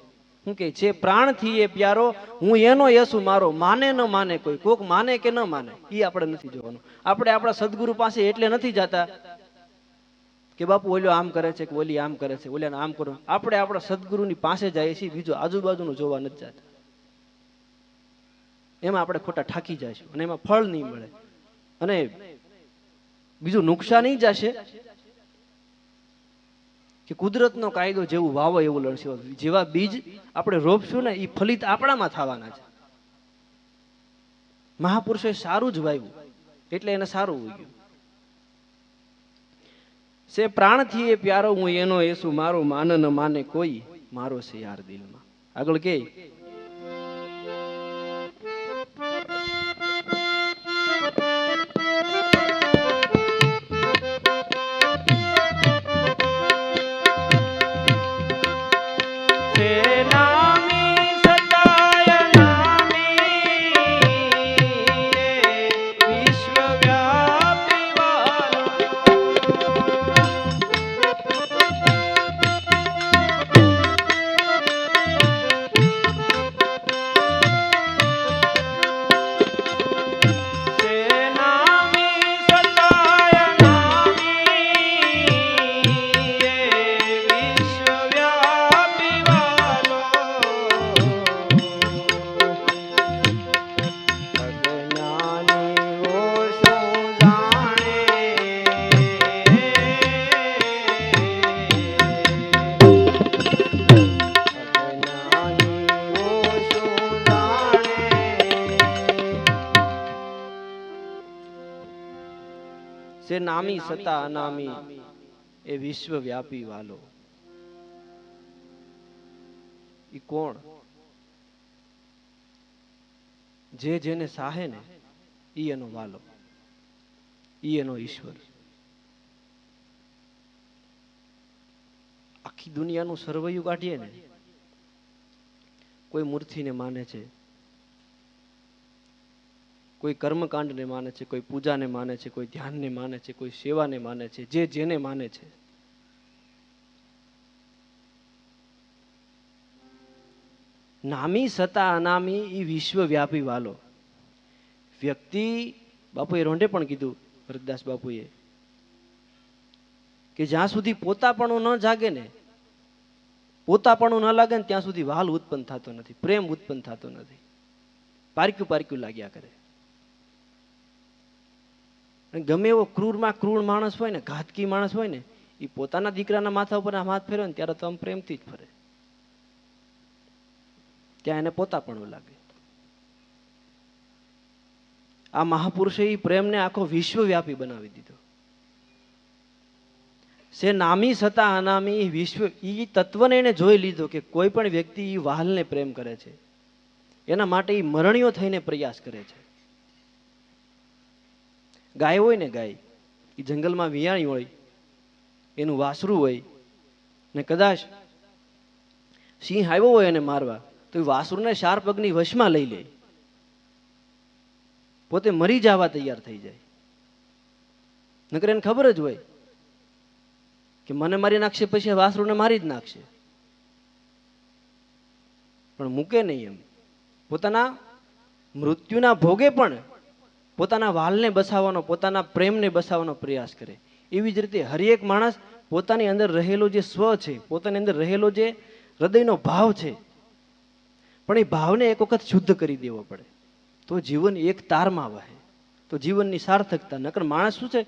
Speaker 1: શું કે છે પ્રાણથી એ પ્યારો હું એનો યેસુ મારો. માને ન માને કોઈ, કોક માને કે ન માને એ આપણે નથી જોવાનું. આપણે આપણા સદગુરુ પાસે એટલે નથી જતા કે બાપુ ઓલો આમ કરે છે કે ઓલી આમ કરે છે, ઓલાને આમ કરો. આપણે આપણા સદગુરુની પાસે જઈએ છીએ, બીજું આજુબાજુનું જોવા નથી જતા. એમાં આપણે ખોટા ઠાકી જઈશું અને એમાં ફળ નહીં મળે અને બીજું નુકસાન ઈ જશે કે કુદરતનો કાયદો જેવું વાવો એવું લણશે. જેવા બીજ આપણે રોપશું ને એ ફલિત આપણામાં થવાના છે. મહાપુરુષોએ સારું જ વાવ્યું એટલે એને સારું ઉગ્યું. સે પ્રાણથી એ પ્યારો હું એનો એસુ મારો માન ન માને કોઈ મારો છે યાર દિલમાં. આગળ કે સે નામી સતા અનામી એ વિશ્વવ્યાપી વાલો. ઈ કોણ? જે જેને સાહે ને ઈ એનો વાલો, ઈ એનો ઈશ્વર. આખી દુનિયાનું સર્વૈયું કાઢીએ ને, કોઈ મૂર્તિને માને છે, કોઈ કર્મકાંડને માને છે, કોઈ પૂજાને માને છે, કોઈ ધ્યાનને માને છે, કોઈ સેવાને માને છે, જે જેને માને છે. નામી સતા અનામી ઈ વિશ્વવ્યાપી વાલો. વ્યક્તિ, બાપુએ રોંઢે પણ કીધું, ભરતદાસ બાપુએ, કે જ્યાં સુધી પોતાપણું ન જાગે ને, પોતાપણું ન લાગે ને ત્યાં સુધી વાલ ઉત્પન્ન થતો નથી, પ્રેમ ઉત્પન્ન થતો નથી. પારક્યું પારક્યું લાગ્યા કરે. ગમે એવો ક્રૂરમાં ક્રૂર માણસ હોય ને, ઘાતકી માણસ હોય ને, એ પોતાના દીકરાના માથા ઉપર હાથ ફેરવે ને ત્યારે તો આમ પ્રેમથી જ ફરે, ત્યાં એને પોતાપણું લાગે. આ મહાપુરુષે એ પ્રેમને આખો વિશ્વવ્યાપી બનાવી દીધો. સે નામી સતા અનામી વિશ્વ, એ તત્વને એને જોઈ લીધો કે કોઈ પણ વ્યક્તિ એ વાહલને પ્રેમ કરે છે, એના માટે એ મરણીઓ થઈને પ્રયાસ કરે છે. ગાય હોય ને, ગાય એ જંગલમાં વિયાણી હોય, એનું વાસરું હોય ને કદાચ સિંહ આવ્યો હોય એને મારવા, તો એ વાસરુને 4 પગની વશમાં લઈ લે, પોતે મરી જવા તૈયાર થઈ જાય. નકર એને ખબર જ હોય કે મને મારી નાખશે પછી વાસરુને મારી જ નાખશે, પણ મૂકે નહીં. એમ પોતાના મૃત્યુના ભોગે પણ પોતાના વાલને બસાવવાનો, પોતાના પ્રેમને બસાવવાનો પ્રયાસ કરે. એવી જ રીતે હરેક માણસ પોતાની અંદર રહેલો જે સ્વ છે, પોતાની અંદર રહેલો જે હૃદયનો ભાવ છે, પણ એ ભાવને એક વખત શુદ્ધ કરી દેવો પડે, તો જીવન એક તારમાં વહે, તો જીવનની સાર્થકતા. નકર માણસ શું છે,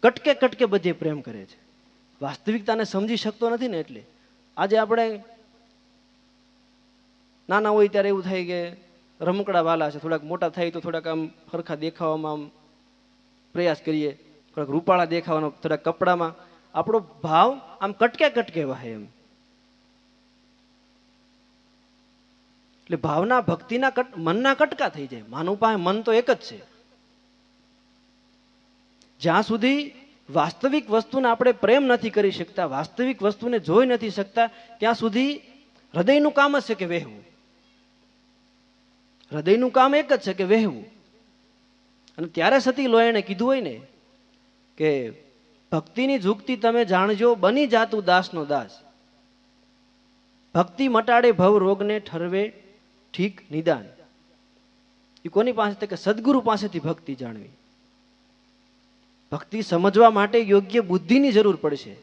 Speaker 1: કટકે કટકે બધે પ્રેમ કરે છે, વાસ્તવિકતાને સમજી શકતો નથી ને. એટલે આજે આપણે નાના હોય ત્યારે એવું થાય કે રમકડા વાલા છે, થોડાક મોટા થાય તો થોડાક આમ હરખા દેખાવામાં આમ પ્રયાસ કરીએ, થોડાક રૂપાળા દેખાવાનો, થોડાક કપડામાં આપણો ભાવ આમ કટકે કટકે વહે એમ. એટલે ભાવના ભક્તિના મનના કટકા થઈ જાય. માનવ પાસે મન તો એક જ છે. જ્યાં સુધી વાસ્તવિક વસ્તુને આપણે પ્રેમ નથી કરી શકતા, વાસ્તવિક વસ્તુને જોઈ નથી શકતા, ત્યાં સુધી હૃદયનું કામ જ છે કે વહેવું. હૃદયનું કામ એક જ છે કે વહેવું. અને ત્યારે સતી લોયણે કીધું હોય ને કે ભક્તિની ઝુકતી તમે જાણજો, બની જાતું દાસનો દાસ. ભક્તિ મટાડે ભવ રોગને, ઠરવે ઠીક નિદાન. એ કોની પાસે? કે સદગુરુ પાસેથી ભક્તિ જાણવી. ભક્તિ સમજવા માટે યોગ્ય બુદ્ધિની જરૂર પડશે.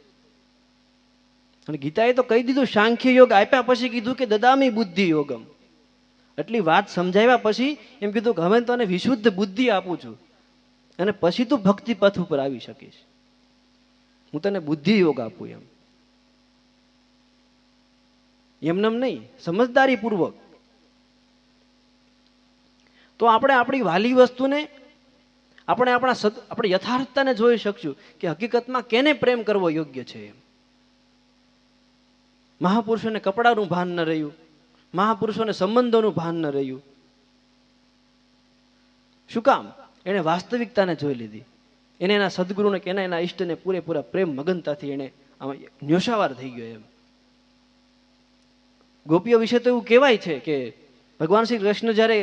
Speaker 1: અને ગીતાએ તો કહી દીધું, સાંખ્ય યોગ આપ્યા પછી કીધું કે દદામી બુદ્ધિ યોગમ. એટલી વાત સમજાવ્યા પછી એમ કીધું કે હવે તને વિશુદ્ધ બુદ્ધિ આપું છું અને પછી તું ભક્તિ પથ ઉપર આવી શકીશ, હું તને બુદ્ધિ યોગ આપું. એમનેમ નહીં, સમજદારી પૂર્વક. તો આપણે આપણી વાલી વસ્તુને આપણે આપણે યથાર્થતાને જોઈ શકશું કે હકીકતમાં કેને પ્રેમ કરવો યોગ્ય છે. મહાપુરુષોને કપડાનું ભાન ન રહ્યું, મહાપુરુષોને સંબંધોનું ભાન ન રહ્યું. શું કામ? એને વાસ્તવિકતાને જોઈ લીધી. એને એના સદગુરુને કે એના ઈષ્ટને પૂરેપૂરા પ્રેમ મગનતાથી એને ન્યોશાવાર થઈ ગયો. એમ ગોપીઓ વિશે તો એવું કહેવાય છે કે ભગવાન શ્રી કૃષ્ણ જ્યારે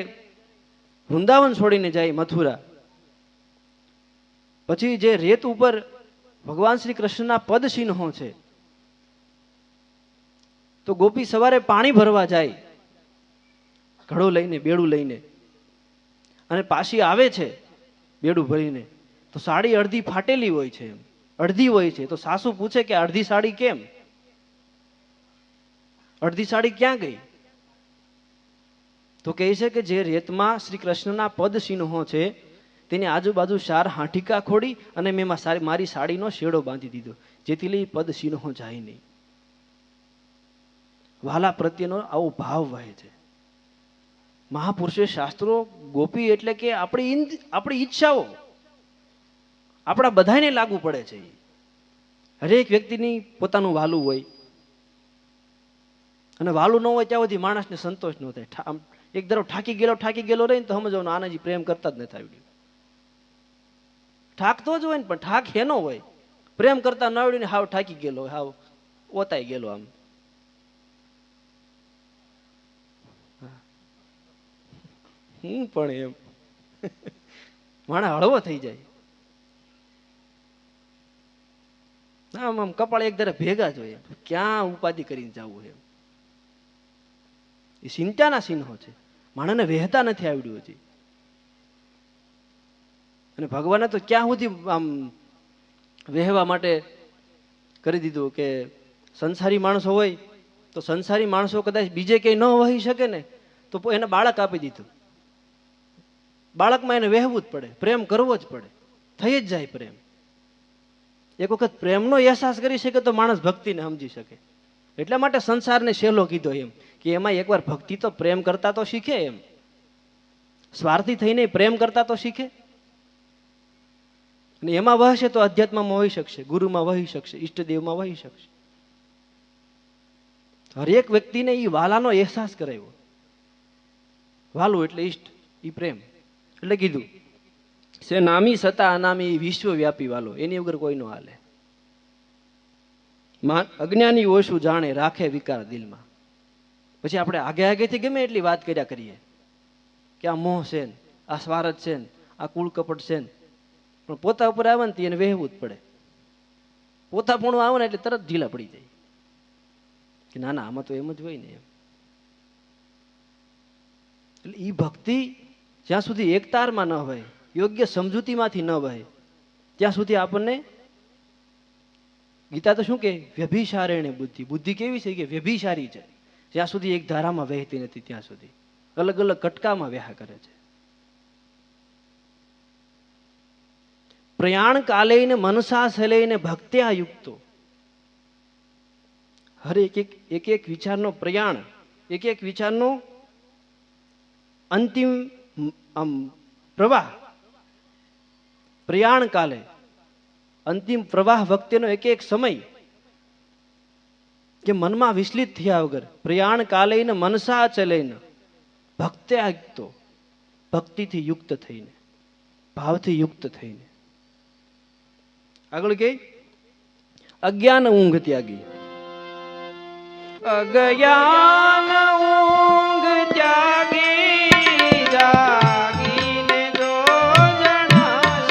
Speaker 1: વૃંદાવન છોડીને જાય મથુરા, પછી જે રેત ઉપર ભગવાન શ્રી કૃષ્ણના પદ ચિહ્નો છે, તો ગોપી સવારે પાણી ભરવા જાય ઘડો લઈને, બેડું લઈને, અને પાછી આવે છે બેડું ભરીને, તો સાડી અડધી ફાટેલી હોય છે, અડધી હોય છે. તો સાસુ પૂછે કે અડધી સાડી કેમ? અડધી સાડી ક્યાં ગઈ? તો કહે છે કે જે રેતમાં શ્રી કૃષ્ણના પદ ચિહ્નો છે તેની આજુબાજુ 4 હાંઠીકા ખોડી અને મેં મારી સાડીનો શેડો બાંધી દીધો, જેથી લઈ પદ ચિહ્નો જાય નહીં. વાલા પ્રત્યેનો આવો ભાવ વહે છે. મહાપુરુષે શાસ્ત્રો ગોપી એટલે કે આપણી ઈચ્છાઓ આપણા બધાને લાગુ પડે છે. હરેક વ્યક્તિની પોતાનું વાલું હોય, અને વાલું ન હોય ત્યાં સુધી માણસને સંતોષ ન થાય. એક ધારો ઠાકી ગયેલો રહે ને તો સમજવાનું આનાજી પ્રેમ કરતા જ નથી આવડ્યું. ઠાકતો જ હોય ને, પણ ઠાક હેનો હોય, પ્રેમ કરતા ન આવડ્યું ને હાવ ઠાકી ગયેલો, હાવ ઓતાઈ ગયેલો. આમ હું પણ એમ માણા હળવો થઈ જાય. આમ આમ કપાળ એક ધારે ભેગા જ હોય, ક્યાં ઉપાધિ કરીને જવું એમ. એ ચિંતાના ચિહ્નો છે, માણસને વહેતા નથી આવડ્યું હજી. અને ભગવાને તો ક્યાં સુધી આમ વહેવા માટે કરી દીધું કે સંસારી માણસો હોય તો સંસારી માણસો કદાચ બીજે ક્યાંય ન વહી શકે ને તો એને બાળક આપી દીધું. બાળકમાં એને વહેવું જ પડે, પ્રેમ કરવો જ પડે, થઈ જ જાય પ્રેમ. એક વખત પ્રેમનો અહેસાસ કરી શકે તો માણસ ભક્તિને સમજી શકે. એટલા માટે સંસારને સહેલો કીધો એમ કે એમાં એકવાર ભક્તિ તો પ્રેમ કરતા તો શીખે, એમ સ્વાર્થી થઈને પ્રેમ કરતા તો શીખે. અને એમાં વહશે તો અધ્યાત્મમાં વહી શકશે, ગુરુમાં વહી શકશે, ઈષ્ટદેવમાં વહી શકશે. હરેક વ્યક્તિને એ વાલાનો અહેસાસ કરાવ્યો. વાલું એટલે ઈષ્ટ, એ પ્રેમ. એટલે કીધું સે નામી સતા અનામી વિશ્વવ્યાપી વાલો, એની વગર કોઈ નો હાલે. અજ્ઞાની ઓછું જાણે રાખે વિકાર દિલમાં. પછી આપણે આગેથી ગમે એટલી વાત કર્યા કરીએ કે આ મોહ છે, આ સ્વાર્થ છે, આ કુળ કપટ છે, પણ પોતા ઉપર આવે ને એને વહેવું જ પડે. પોતાપણું આવે ને એટલે તરત ઢીલા પડી જાય કે ના ના આમાં તો એમ જ હોય ને એમ. એટલે એ ભક્તિ જ્યાં સુધી એકતારમાં ન હોય, યોગ્ય સમજૂતીમાંથી ન વહે, ત્યાં સુધી આપણને ગીતા તો શું કે વ્યભિસારેણે બુદ્ધિ. બુદ્ધિ કેવી છે કે વ્યભિસારી છે. જ્યાં સુધી એક ધારામાં વહેતી નથી ત્યાં સુધી અલગ અલગ કટકામાં વ્યાહ કરે છે. પ્રયાણ કાલેને મનસા સલેને ભક્ત્યા યુક્તો. હર એક વિચારનો પ્રયાણ, એક વિચારનો અંતિમ પ્રવાહ, પ્રયાણ કાલે અંતિમ પ્રવાહ વખતેનો એક સમય કે મનમાં વિચલિત થયા વગર પ્રયાણ કાલે મનસા ચલેને ભક્ત્યા યુક્તો, ભક્તિથી યુક્ત થઈને, ભાવથી યુક્ત થઈને. આગળ કે અજ્ઞાન ઊંઘ ત્યાગી. અજ્ઞાન ઊંઘ ત્યાગી જાગીને જો જણાશે.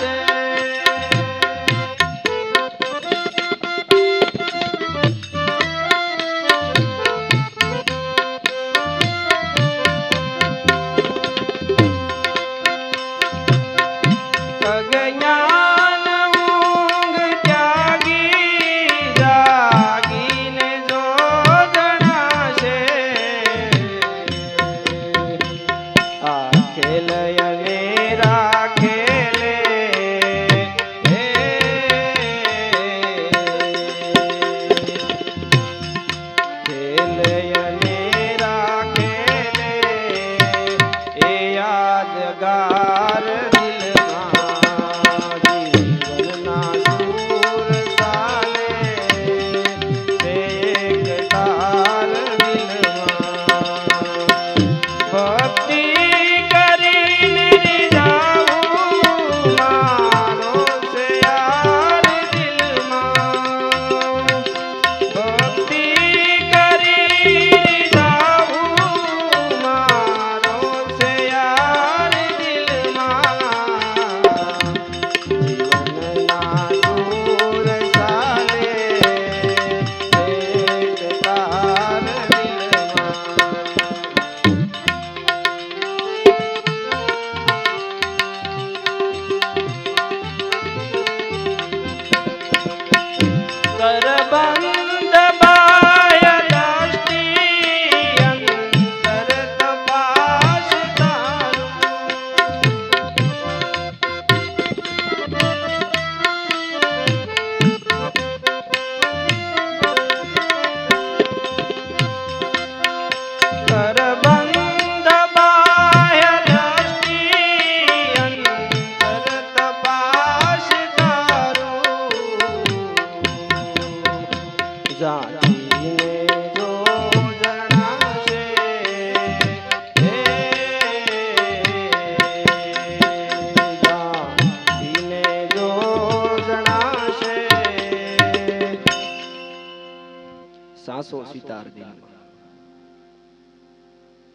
Speaker 1: સાસો સિતાર દિલમાં.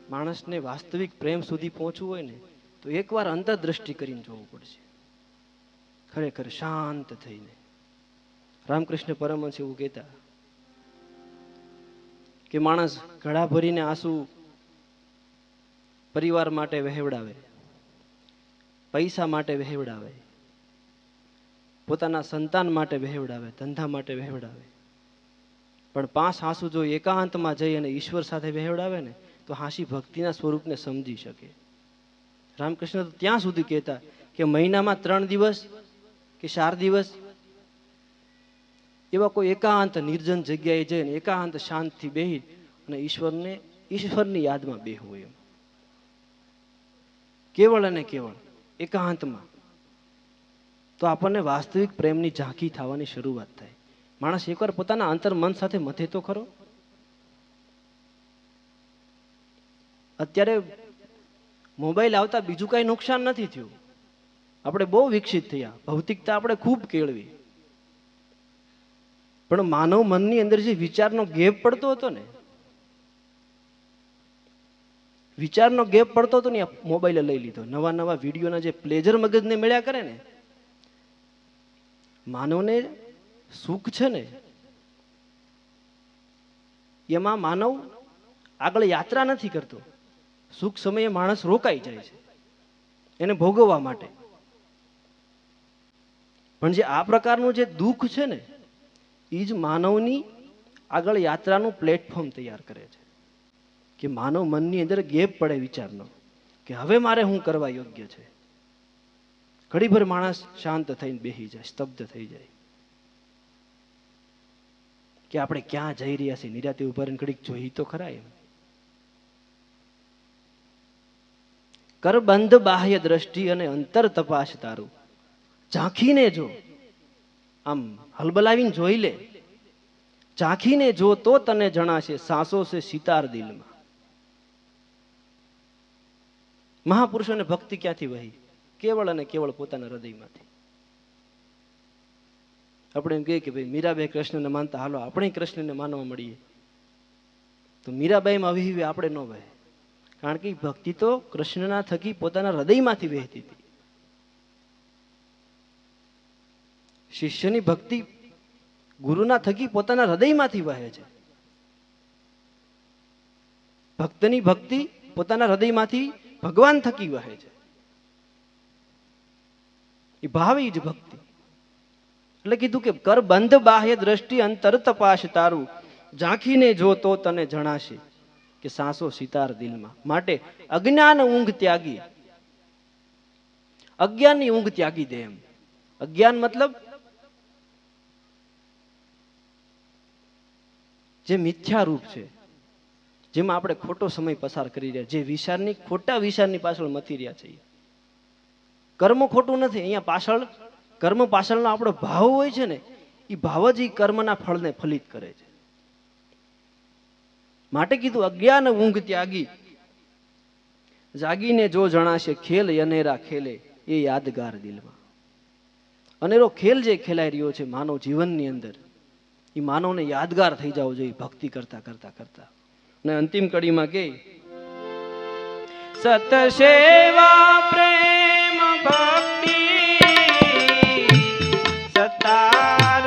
Speaker 1: માણસને વાસ્તવિક પ્રેમ સુધી પહોંચવું હોય ને તો એકવાર અંતરદ્રષ્ટિ કરીને જોવું પડશે, ખરેખર શાંત થઈને. રામકૃષ્ણ પરમહંસ એવું કહેતા કે માણસ ઘડા ભરીને આંસુ પરિવાર માટે વહેવડાવે, પૈસા માટે વહેવડાવે, પોતાના સંતાન માટે વહેવડાવે, ધંધા માટે વહેવડાવે, પણ 5 આંસુ જો એકાંતમાં જઈ અને ઈશ્વર સાથે વહેવડાવે ને તો હાંસી ભક્તિના સ્વરૂપને સમજી શકે. રામકૃષ્ણ તો ત્યાં સુધી કહેતા કે મહિનામાં 3 દિવસ કે 4 દિવસ એવા કોઈ એકાંત નિર્જન જગ્યાએ જઈને એકાંત શાંતિથી બેહી અને ઈશ્વરની યાદમાં બેહવું, એમ કેવળ અને કેવળ એકાંતમાં, તો આપણને વાસ્તવિક પ્રેમની ઝાંખી થવાની શરૂઆત થાય. માણસ એકવાર પોતાના અંતર મન સાથે મથે તો ખરો. અત્યારે મોબાઈલ આવતા બીજું કઈ નુકસાન નથી થયું, આપણે બહુ વિકસિત થયા, ભૌતિકતા આપણે ખૂબ કેળવી, પણ માનવ મનની અંદર જે વિચારનો ગેપ પડતો હતો ને, વિચારનો ગેપ પડતો હતો ને, મોબાઈલે લઈ લીધો. નવા નવા વિડીયોના જે પ્લેજર મગજને મળ્યા કરે ને, માનવને સુખ છે ને એમાં માનવ આગળ યાત્રા નથી કરતો. સુખ સમયે માણસ રોકાઈ જાય છે એને ભોગવવા માટે, પણ જે આ પ્રકારનું જે દુઃખ છે ને એ જ માનવની આગળ યાત્રાનું પ્લેટફોર્મ તૈયાર કરે છે કે માનવ મનની અંદર ગેપ પડે વિચારનો કે હવે મારે શું કરવા યોગ્ય છે. ઘડીભર માણસ શાંત થઈને બેસી જાય, સ્તબ્ધ થઈ જાય કે આપણે ક્યાં જઈ રહ્યા છીએ. નિરાતે ઉભા રહીને ઘડીક જોઈ તો ખરા. એમ કર બંધ બાહ્ય દ્રષ્ટિ અને અંતર તપાસ તારું, ઝાંખીને જો, આમ હલબલાવીને જોઈ લે, ઝાંખીને જો તો તને જણાશે સાસો છે સિતાર દિલમાં. મહાપુરુષોને ભક્તિ ક્યાંથી વહી? કેવળ અને કેવળ પોતાના હૃદયમાંથી. આપણે એમ કહીએ કે ભાઈ મીરાબાઈ કૃષ્ણને માનતા, હાલો આપણે કૃષ્ણને માનવા મળીએ, તો મીરાબાઈમાં વહી આપણે ન વહે, કારણ કે ભક્તિ તો કૃષ્ણના થકી પોતાના હૃદયમાંથી વહેતી હતી. શિષ્યની ભક્તિ ગુરુના થકી પોતાના હૃદયમાંથી વહે છે. ભક્તની ભક્તિ પોતાના હૃદયમાંથી ભગવાન થકી વહે છે. એ ભાવી જ ભક્તિ. એટલે કીધું કે કર બંધ બાહ્ય દ્રષ્ટિ અંતર તપાસ તારું, ઝાંખીને જો તો તને જણાશે કે સાસો સિતાર દિલમાં. માટે અજ્ઞાન ઊંઘ ત્યાગી, અજ્ઞાનની ઊંઘ ત્યાગી દે. એમ અજ્ઞાન મતલબ જે મિથ્યા રૂપ છે, જેમાં આપણે ખોટો સમય પસાર કરી રહ્યા, જે વિચારની ખોટા વિચારની પાછળ મથી રહ્યા છીએ. કર્મ ખોટું નથી, અહીંયા પાછળ કર્મ પાછળનો આપણો ભાવ હોય છે ને, એ ભાવ જ એ કર્મના ફળને ફલિત કરે છે. માટે કીધું અજ્ઞાન ઊંઘ ત્યાગી, જાગીને જો જણાશે ખેલ અનેરા ખેલે એ યાદગાર દિલમાં. અનેરો ખેલ જે ખેલાઈ રહ્યો છે માનવ જીવનની અંદર, એ માનવને યાદગાર થઈ જવો જોઈએ ભક્તિ કરતા કરતા કરતા. અને અંતિમ કડીમાં કે સત સેવા પ્રેમ ભક્તિ સતાર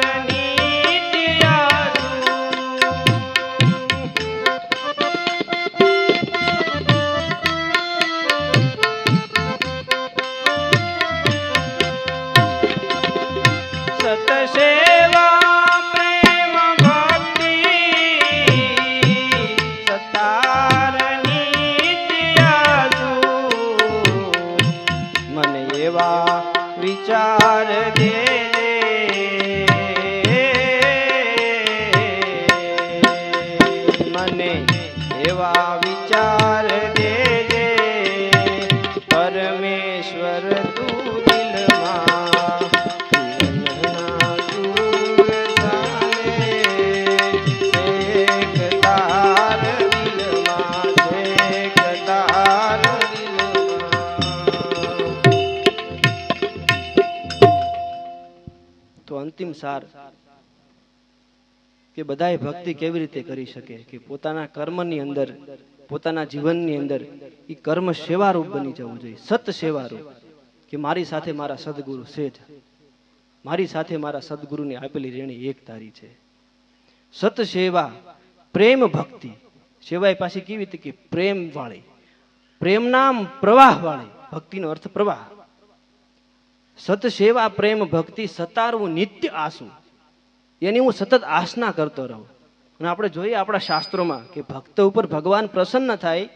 Speaker 1: વિચાર દે, મને એવા વિચાર દેજે પરમેશ્વર તું દિલમાં. અંતિમ સાર કે બધાએ ભક્તિ કેવી રીતે કરી શકે કે પોતાના કર્મની અંદર, પોતાના જીવનની અંદર એ કર્મ સેવારૂપ બની જવું જોઈએ, સત સેવારૂપ, કે મારી સાથે મારા સદગુરુ છે જ, મારી સાથે મારા સદગુરુની આપેલી રેણી એક તારી છે. સત સેવા, પ્રેમ ભક્તિ. સેવાય પાછી કેવી હતી કે પ્રેમ વાળી, પ્રેમના પ્રવાહ વાળી. ભક્તિનો અર્થ પ્રવાહ. સત સેવા પ્રેમ ભક્તિ સતારવું નિત્ય આસુ, એની હું સતત આસના કરતો રહું. અને આપણે જોઈએ આપણા શાસ્ત્રોમાં કે ભક્ત ઉપર ભગવાન પ્રસન્ન થાય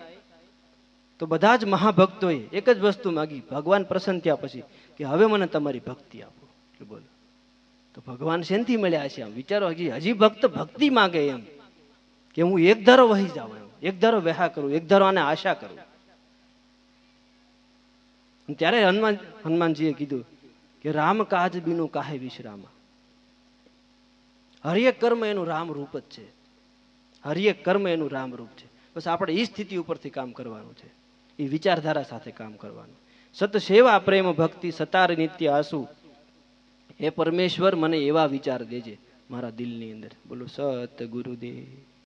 Speaker 1: તો બધા જ મહાભક્તોએ એક જ વસ્તુ માગી, ભગવાન પ્રસન્ન થયા પછી કે હવે મને તમારી ભક્તિ આપો. એટલે બોલો, તો ભગવાન શેનથી મળ્યા છે? આમ વિચારો, હજી ભક્ત ભક્તિ માગે એમ કે હું એક ધારો વહી જાઉં, એમ એક ધારો વહા કરું, એક ધારો આને આશા કરું. ત્યારે હનુમાનજીએ કીધું કે રામ કાજ બીનું કાહે વિશ્રામ. હરિયક કર્મ એનું રામ રૂપ જ છે, હરિયક કર્મ એનું રામ રૂપ છે. બસ આપણે એ સ્થિતિ ઉપરથી કામ કરવાનું છે, એ વિચારધારા સાથે કામ કરવાનું. સત સેવા પ્રેમ ભક્તિ સતાર નિત્ય આસુ. હે પરમેશ્વર, મને એવા વિચાર દેજે મારા દિલની અંદર. બોલો સત ગુરુદેવ.